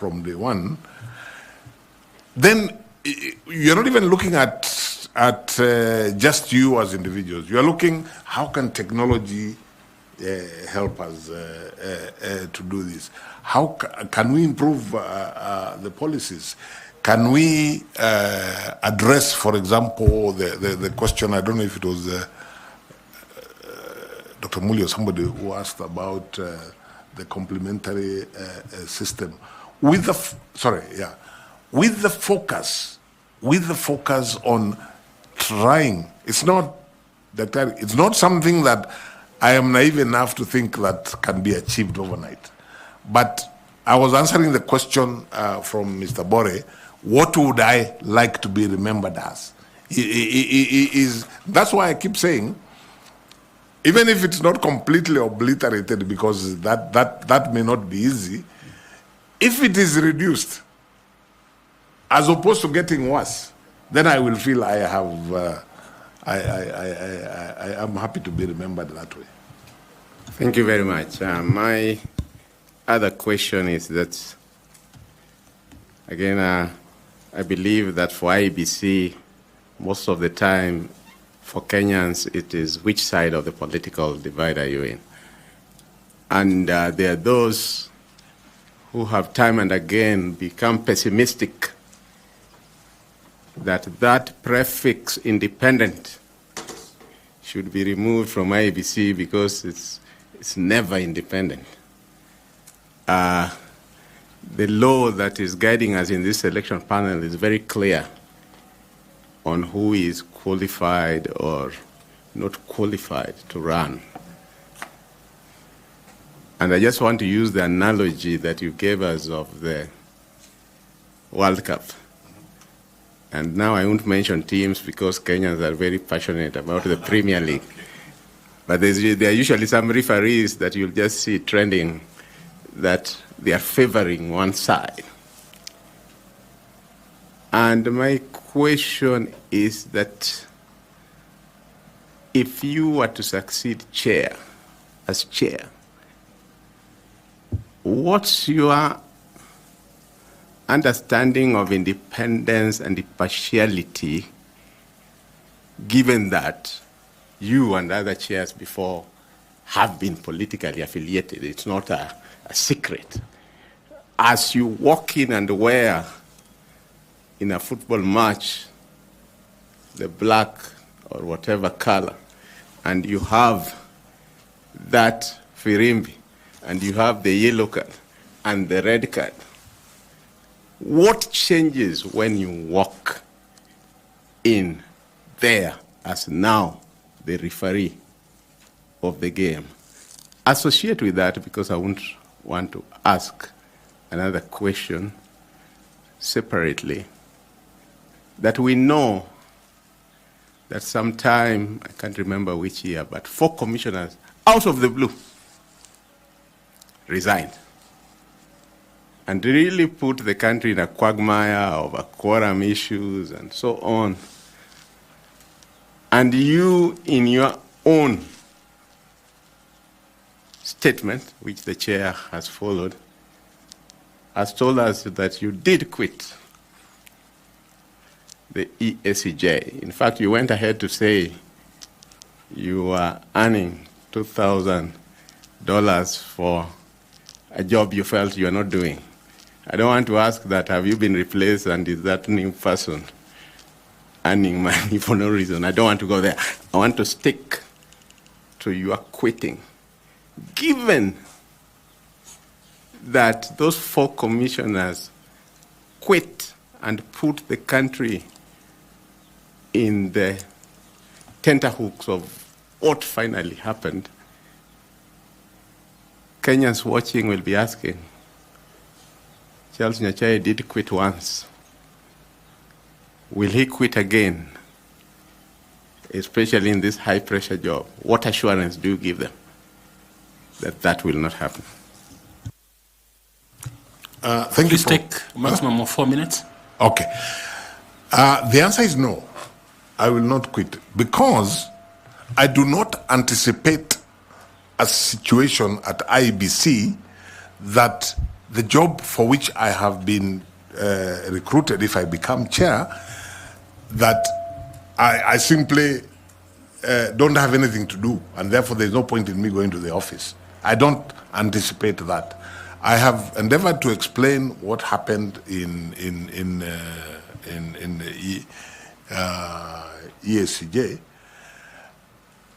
from day one, then you're not even looking at just you as individuals. You're looking, how can technology help us to do this? How can we improve the policies? Can we address, for example, the question, I don't know if it was Dr. Muli or somebody who asked about the complementary system. With the, with the focus on trying, it's not something that I am naive enough to think that can be achieved overnight. But I was answering the question from Mr. Bore, what would I like to be remembered as? That's why I keep saying, even if it's not completely obliterated, because that may not be easy, if it is reduced, as opposed to getting worse, then I will feel I have, I am happy to be remembered that way. Thank you very much. My other question is that, again, I believe that for IEBC, most of the time, for Kenyans, it is which side of the political divide are you in? And there are those who have time and again become pessimistic that prefix independent should be removed from IEBC because it's never independent. The law that is guiding us in this election panel is very clear on who is qualified or not qualified to run. And I just want to use the analogy that you gave us of the World Cup. And now I won't mention teams because Kenyans are very passionate about the Premier League. But there are usually some referees that you'll just see trending that they are favoring one side. And my question is that if you were to succeed as chair, what's your understanding of independence and impartiality, given that you and other chairs before have been politically affiliated? It's not a secret. As you walk in and wear in a football match the black or whatever color, and you have that firimbi, and you have the yellow card and the red card, what changes when you walk in there as now the referee of the game? Associate with that, because I won't want to ask another question separately, that we know that sometime, I can't remember which year, but 4 commissioners out of the blue resigned and really put the country in a quagmire over quorum issues and so on. And you, in your own statement, which the chair has followed, has told us that you did quit the ESCJ. In fact, you went ahead to say you were earning $2,000 for a job you felt you were not doing. I don't want to ask that, have you been replaced and is that new person earning money for no reason? I don't want to go there. I want to stick to your quitting. Given that those 4 commissioners quit and put the country in the tenterhooks of what finally happened, Kenyans watching will be asking, Charles Nyachae did quit once. Will he quit again? Especially in this high-pressure job. What assurance do you give them that that will not happen? Thank you. Please take maximum of 4 minutes. Okay. The answer is no. I will not quit, because I do not anticipate a situation at IEBC that the job for which I have been recruited, if I become chair, that I simply don't have anything to do, and therefore there's no point in me going to the office. I don't anticipate that. I have endeavored to explain what happened in the ESCJ.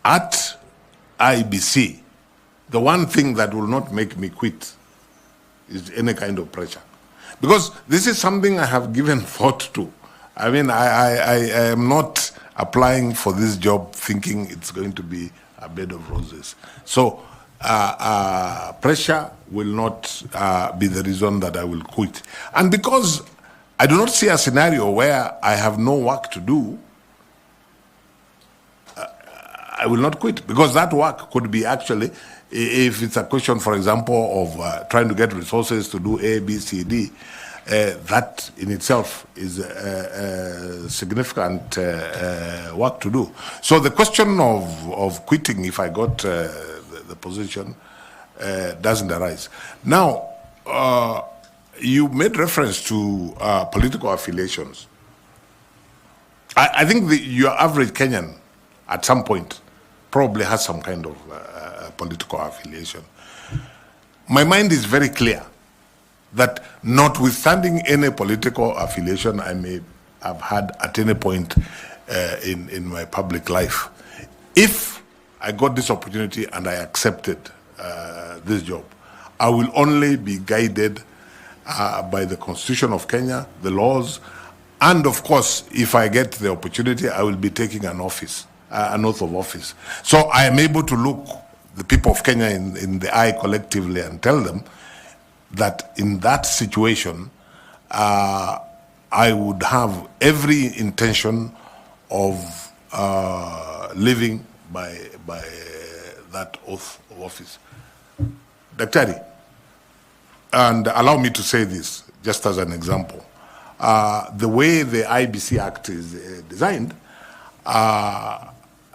At IEBC, the one thing that will not make me quit is any kind of pressure. Because this is something I have given thought to. I mean, I am not applying for this job thinking it's going to be a bed of roses. So pressure will not be the reason that I will quit. And because I do not see a scenario where I have no work to do, I will not quit, because that work could be actually, if it's a question, for example, of trying to get resources to do A, B, C, D, that in itself is significant work to do. So the question of quitting, if I got the position, doesn't arise. Now, you made reference to political affiliations. I think your average Kenyan, at some point, probably has some kind of political affiliation. My mind is very clear that notwithstanding any political affiliation I may have had at any point in my public life, if I got this opportunity and I accepted this job, I will only be guided by the Constitution of Kenya, the laws, and of course, if I get the opportunity, I will be taking an office, an oath of office. So I am able to look the people of Kenya in the eye collectively and tell them that in that situation, I would have every intention of living by that oath of office. Daktari, and allow me to say this just as an example. The way the IEBC Act is designed,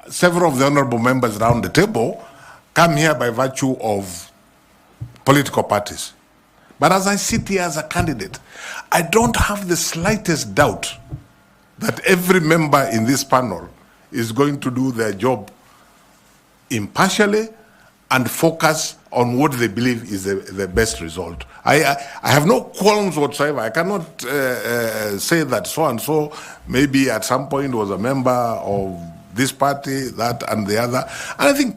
several of the honorable members around the table come here by virtue of political parties. But as I sit here as a candidate, I don't have the slightest doubt that every member in this panel is going to do their job impartially and focus on what they believe is the best result. I have no qualms whatsoever. I cannot say that so-and-so maybe at some point was a member of this party, that and the other. And I think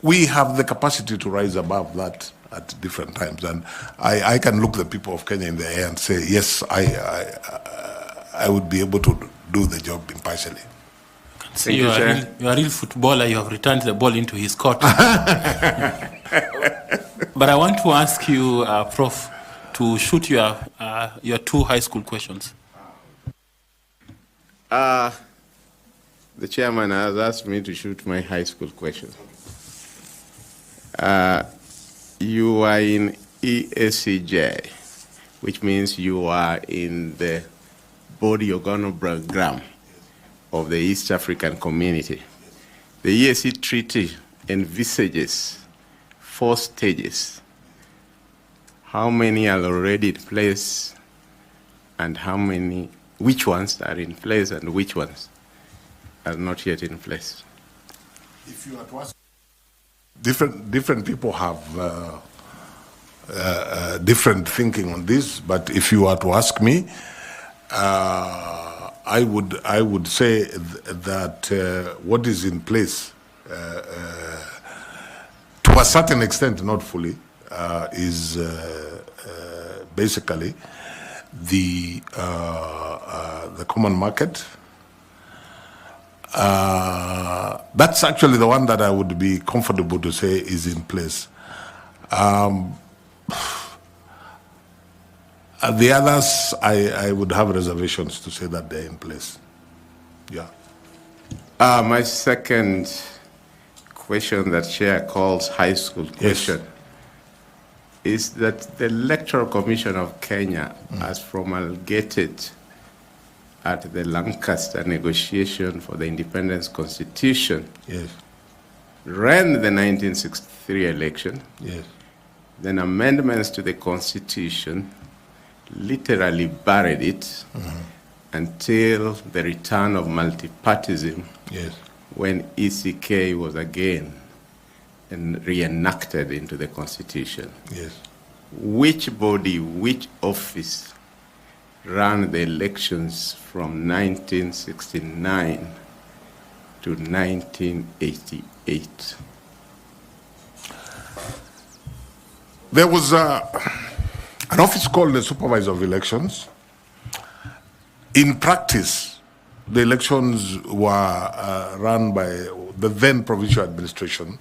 we have the capacity to rise above that at different times. And I can look the people of Kenya in the eye and say, yes, I would be able to do the job impartially. So you're a real footballer. You have returned the ball into his court. But I want to ask you, Prof, to shoot your two high school questions. The chairman has asked me to shoot my high school question. You are in ESCJ, which means you are in the body organogram of the East African community. The ESC Treaty envisages 4 stages. How many are already in place, and which ones are in place and which ones are not yet in place? If you are to ask, different people have different thinking on this, but if you are to ask me, I would say that what is in place, to a certain extent, not fully, is basically the common market. That's actually the one that I would be comfortable to say is in place. The others, I would have reservations to say that they're in place. Yeah. My second question that Chair calls high school question is that the Electoral Commission of Kenya has promulgated at the Lancaster negotiation for the Independence Constitution, ran the 1963 election, then amendments to the Constitution literally buried it until the return of multipartism, Yes. when ECK was again reenacted into the Constitution. Yes. Which body, which office ran the elections from 1969 to 1988? There was an office called the Supervisor of Elections. In practice, the elections were run by the then provincial administration.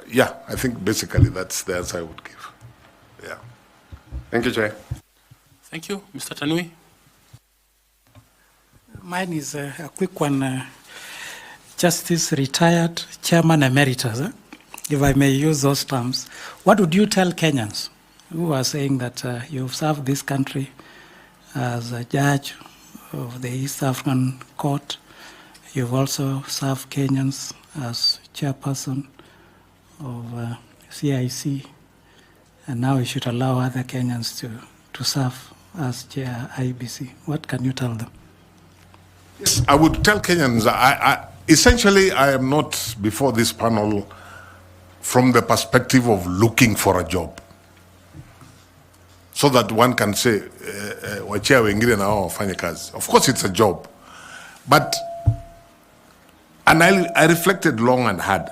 Yeah, I think basically that's the answer I would give. Yeah. Thank you, Chair. Thank you. Mr. Tanui? Mine is a quick one. Justice retired Chairman Emeritus, if I may use those terms. What would you tell Kenyans who are saying that you've served this country as a judge of the East African Court? You've also served Kenyans as chairperson of CIC, and now you should allow other Kenyans to serve as chair IEBC. What can you tell them? Yes, I would tell Kenyans, essentially I am not before this panel from the perspective of looking for a job, so that one can say, wachia wengine na wao wafanye kazi. Of course it's a job, and I reflected long and hard.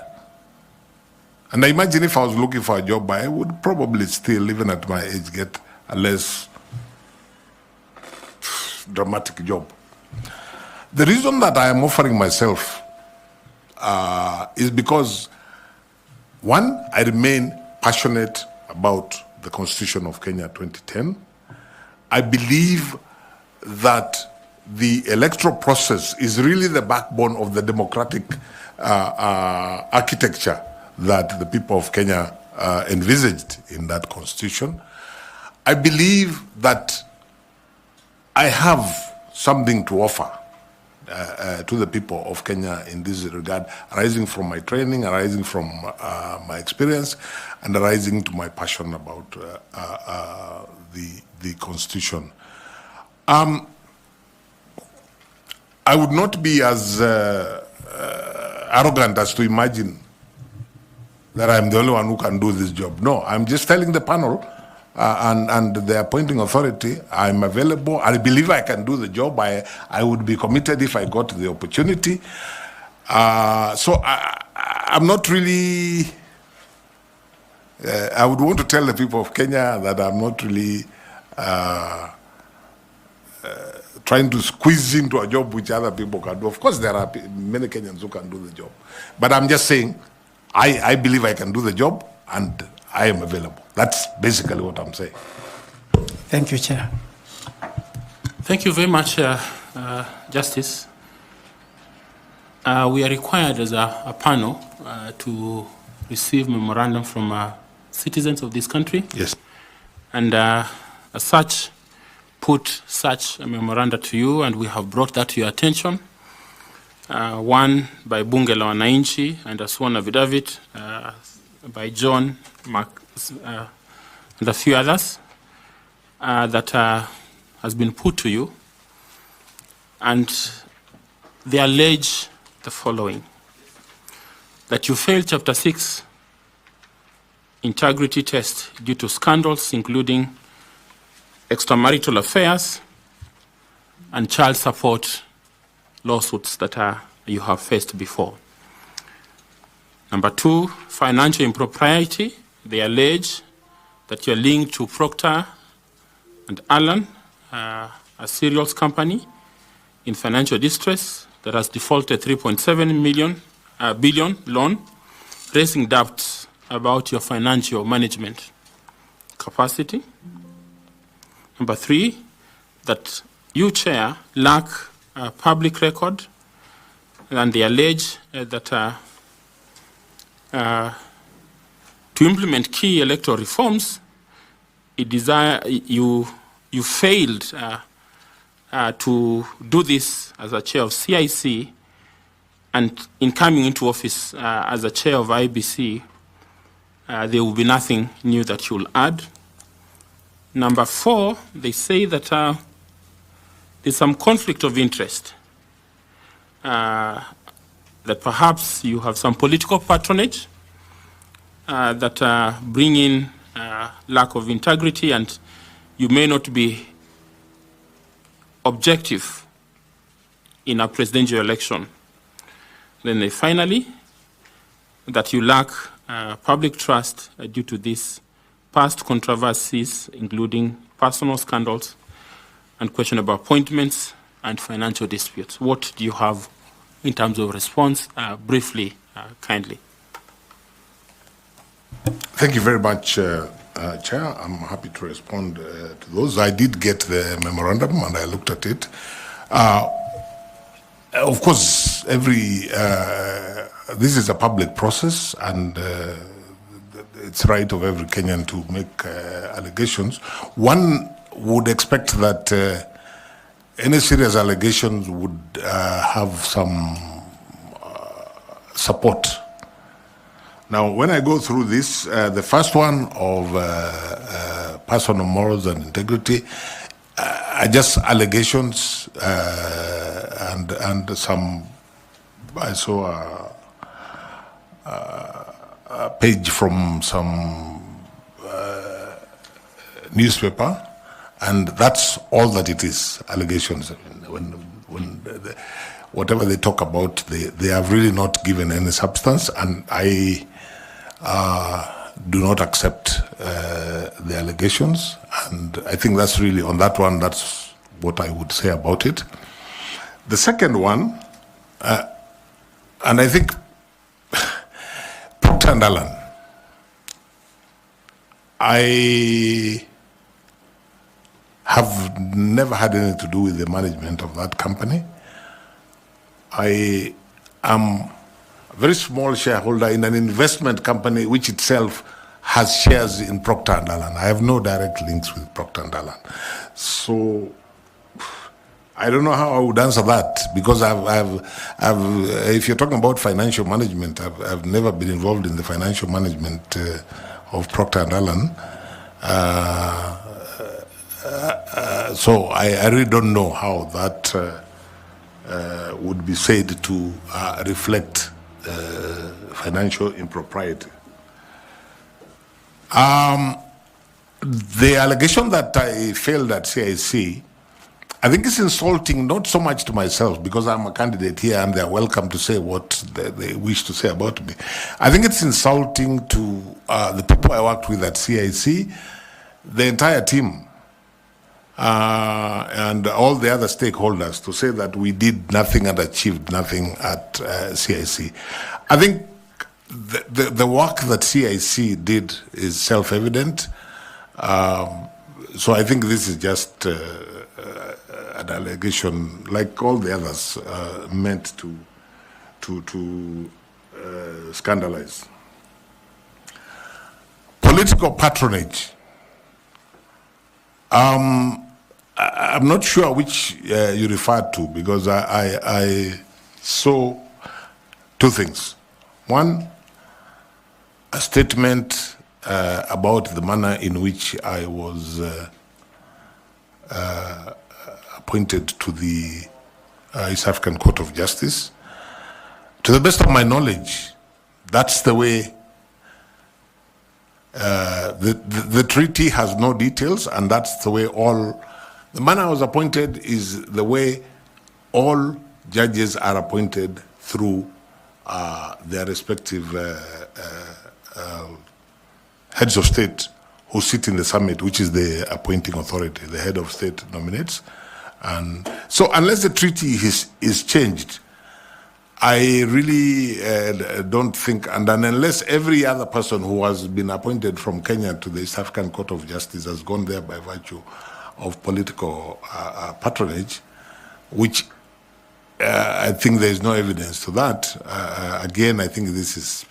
And I imagine if I was looking for a job, I would probably still, even at my age, get a less dramatic job. The reason that I am offering myself is because, one, I remain passionate about the Constitution of Kenya 2010. I believe that the electoral process is really the backbone of the democratic architecture that the people of Kenya envisaged in that Constitution. I believe that I have something to offer to the people of Kenya in this regard, arising from my training, arising from my experience, and arising to my passion about the Constitution. I would not be as arrogant as to imagine that I'm the only one who can do this job. No, I'm just telling the panel and the appointing authority, I'm available. I believe I can do the job. I would be committed if I got the opportunity. So I'm not really, I would want to tell the people of Kenya that I'm not really trying to squeeze into a job which other people can do. Of course, there are many Kenyans who can do the job. But I'm just saying, I believe I can do the job and I am available. That's basically what I'm saying. Thank you, Chair. Thank you very much, Justice. We are required as a panel to receive memorandum from citizens of this country. Yes. And as such, put such a memoranda to you, and we have brought that to your attention. One by Bunge la Wananchi and a sworn affidavit by John Mark, and a few others that has been put to you. And they allege the following: that you failed Chapter 6 integrity test due to scandals including extramarital affairs and child support lawsuits that you have faced before. Number 2, financial impropriety. They allege that you're linked to Procter and Allen, a cereals company in financial distress that has defaulted 3.7 billion loan, raising doubts about your financial management capacity. Number 3, that you, Chair, lack a public record, and they allege that to implement key electoral reforms, you failed to do this as a chair of CIC, and in coming into office as a chair of IEBC, there will be nothing new that you'll add. Number 4, they say that there's some conflict of interest, that perhaps you have some political patronage that bring in lack of integrity, and you may not be objective in a presidential election. Then finally, that you lack public trust due to these past controversies, including personal scandals and questionable appointments and financial disputes. What do you have in terms of response? Briefly, kindly. Thank you very much, Chair. I'm happy to respond to those. I did get the memorandum and I looked at it. Of course, this is a public process, and it's right of every Kenyan to make allegations. One would expect that any serious allegations would have some support. Now, when I go through this, the first one of personal morals and integrity are just allegations, and some, I saw a page from some newspaper, and that's all that it is, allegations. Whatever they talk about, they have really not given any substance, and I do not accept the allegations, and I think that's really, on that one, that's what I would say about it. The second one, and I think Procter & Allen, I have never had anything to do with the management of that company. I am a very small shareholder in an investment company which itself has shares in Procter & Allen. I have no direct links with Procter & Allen. So I don't know how I would answer that, because if you're talking about financial management, I've never been involved in the financial management of Procter & Allen. So I really don't know how that would be said to reflect financial impropriety. The allegation that I failed at CIC, I think it's insulting, not so much to myself, because I'm a candidate here and they're welcome to say what they wish to say about me. I think it's insulting to the people I worked with at CIC, the entire team, and all the other stakeholders, to say that we did nothing and achieved nothing at CIC. I think the work that CIC did is self-evident. So I think this is just an allegation, like all the others, meant to scandalize. Political patronage. I'm not sure which you referred to, because I saw two things. One, a statement about the manner in which I was appointed to the East African Court of Justice. To the best of my knowledge, that's the way. The treaty has no details, and that's the way the manner I was appointed is the way all judges are appointed through their respective heads of state who sit in the summit, which is the appointing authority. The head of state nominates. And so unless the treaty is changed, I really don't think, and then unless every other person who has been appointed from Kenya to the East African Court of Justice has gone there by virtue of political patronage, which I think there is no evidence to that. Again, I think this is